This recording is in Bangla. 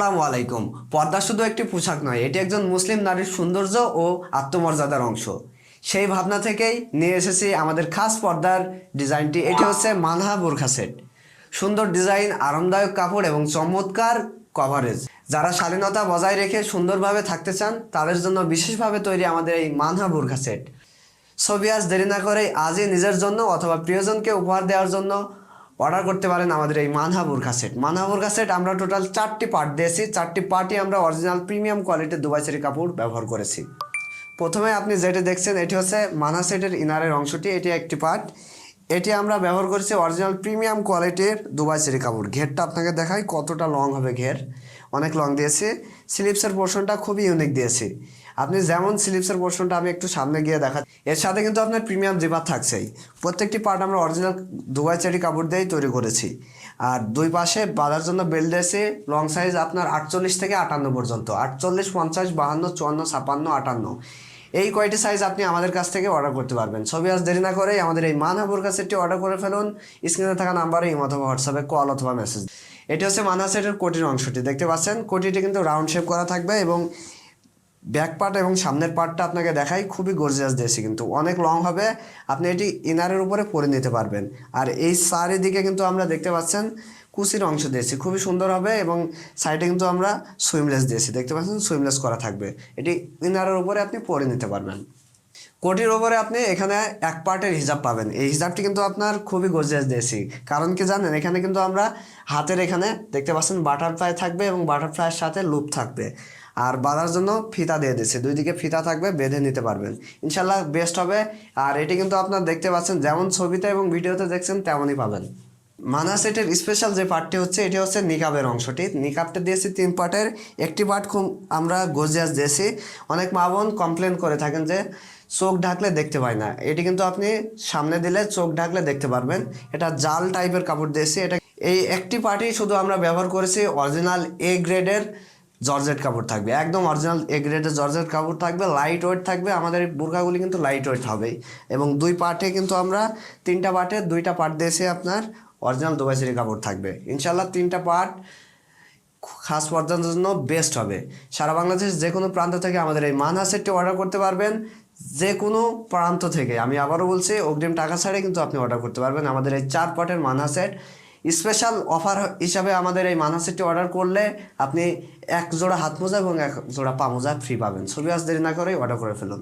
আসসালামু আলাইকুম। পর্দা শুধু একটি পোশাক নয়, এটি একজন মুসলিম নারীর সৌন্দর্য ও আত্মমর্যাদার অংশ। সেই ভাবনা থেকেই নিয়ে এসেছি আমাদের খাস পর্দার ডিজাইনটি। এটি হচ্ছে মানহা বোরখা সেট। সুন্দর ডিজাইন, আরামদায়ক কাপড় এবং চমৎকার কভারেজ। যারা শালীনতা বজায় রেখে সুন্দরভাবে থাকতে চান তাদের জন্য বিশেষভাবে তৈরি আমাদের এই মানহা বোরখা সেট। ছবি আজ দেরি না করে আজই নিজের জন্য অথবা প্রিয়জনকে উপহার দেওয়ার জন্য অর্ডার করতে পারেন আমাদের এই মানহা বোরখা সেট। মানহা বোরখা সেট আমরা টোটাল 4টি পার্ট দিয়েছি। 4টি পার্টই আমরা অরিজিনাল প্রিমিয়াম কোয়ালিটির দুবাই চেরি কাপড় ব্যবহার করেছি। প্রথমে আপনি যেটি দেখছেন এটি হচ্ছে মানহা সেটের ইনারের অংশটি, এটি একটি পার্ট। এটি আমরা ব্যবহার করেছি অরিজিনাল প্রিমিয়াম কোয়ালিটির দুবাই চেরি কাপড়। ঘেরটা আপনাকে দেখাই কতটা লং হবে, ঘের অনেক লং দিয়েছি। স্লিপসের পোর্শনটা খুবই ইউনিক দিয়েছি। আপনি যেমন স্লিপসের পোর্শনটা আমি একটু সামনে গিয়ে দেখা, এর সাথে কিন্তু আপনার প্রিমিয়াম জিপার থাকছেই। প্রত্যেকটি পার্ট আমরা অরিজিনাল দুবাই চেরি কাপড় দিয়েই তৈরি করেছি। আর দুই পাশে বাঁধার জন্য বেল্ট দিয়েছি লং সাইজ আপনার 48 থেকে 58 পর্যন্ত। 48, 50, 52, 54, 56, 58 এই কয়টি সাইজ আপনি আমাদের কাছ থেকে অর্ডার করতে পারবেন। ছবি আজ দেরি না করেই আমাদের এই মানহা বোরখা সেটটি অর্ডার করে ফেলুন। স্ক্রিনে থাকা নাম্বারে ইমো অথবা হোয়াটসঅ্যাপে কল অথবা মেসেজ। এটি হচ্ছে মানহা সেটের কোটির অংশটি, দেখতে পাচ্ছেন কোটিটি কিন্তু রাউন্ড শেপ করা থাকবে এবং ব্যাক পার্ট এবং সামনের পার্টটা আপনাকে দেখাই খুবই গর্জিয়াস দিয়েছি, কিন্তু অনেক লং হবে। আপনি এটি ইনারের উপরে পরে নিতে পারবেন। আর এই চারিদিকে কিন্তু আমরা দেখতে পাচ্ছেন কুচির অংশ দিয়েছি, খুবই সুন্দর হবে। এবং সাইডে কিন্তু আমরা সুইমলেস দিয়েছি, দেখতে পাচ্ছেন সুইমলেস করা থাকবে। এটি ইনারের উপরে আপনি পরে নিতে পারবেন। কোটির ওপরে আপনি এখানে এক পার্টের হিজাব পাবেন। এই হিজাবটি কিন্তু আপনার খুবই গর্জিয়াস দিয়েছি, কারণ কি জানেন, এখানে কিন্তু আমরা হাতের এখানে দেখতে পাচ্ছেন বাটারফ্লাই থাকবে এবং বাটারফ্লাইয়ের সাথে লুপ থাকবে। আর বাঁধার জন্য ফিতা দিয়ে দিয়েছে, দুই দিকে ফিতা থাকবে, বেঁধে নিতে পারবেন। ইনশাল্লাহ বেস্ট হবে। আর এটি কিন্তু আপনার দেখতে পাচ্ছেন যেমন ছবিতে এবং ভিডিওতে দেখছেন তেমনই পাবেন। মানহা সেটের স্পেশাল যে পার্টটি হচ্ছে এটি হচ্ছে নিকাবের অংশটি। নিকাবটা দিয়েছি 3 পার্টের, একটি পার্ট খুব আমরা গর্জিয়াস দিয়েছি। অনেক মা বোন কমপ্লেন করে থাকেন যে চোখ ঢাকলে দেখতে পায় না, এটি কিন্তু আপনি সামনে দিলে চোখ ঢাকলে দেখতে পারবেন। এটা জাল টাইপের কাপড় দিয়েছি। এটা এই একটি পার্টই শুধু আমরা ব্যবহার করেছি অরিজিনাল এ গ্রেডের জর্জেট কাপড় থাকবে, একদম অরিজিনাল এ গ্রেডের জর্জেট কাপড় থাকবে, লাইট ওয়েট থাকবে। আমাদের এই বোরকাগুলি কিন্তু লাইট ওয়েট হবেই। এবং দুই পার্টে কিন্তু আমরা 3টা পার্টে 2টা পার্ট দিয়েছি আপনার অরিজিনাল দুবাই চেরি কাপড় থাকবে। ইনশাল্লাহ 3টা পার্ট খাস পর্দার জন্য বেস্ট হবে। সারা বাংলাদেশ যে কোনো প্রান্ত থেকে আমাদের এই মানহা সেটটি অর্ডার করতে পারবেন। যে কোনো প্রান্ত থেকে, আমি আবারও বলছি, অগ্রিম টাকা ছাড়াই কিন্তু আপনি অর্ডার করতে পারবেন আমাদের এই 4 পার্টের মানহা সেট। স্পেশাল অফার হিসাবে আমাদের এই মানহা সেটটি অর্ডার করলে আপনি 1 জোড়া হাত মোজা এবং 1 জোড়া পা মোজা ফ্রি পাবেন। ছবি আজ দেরি না করেই অর্ডার করে ফেলুন।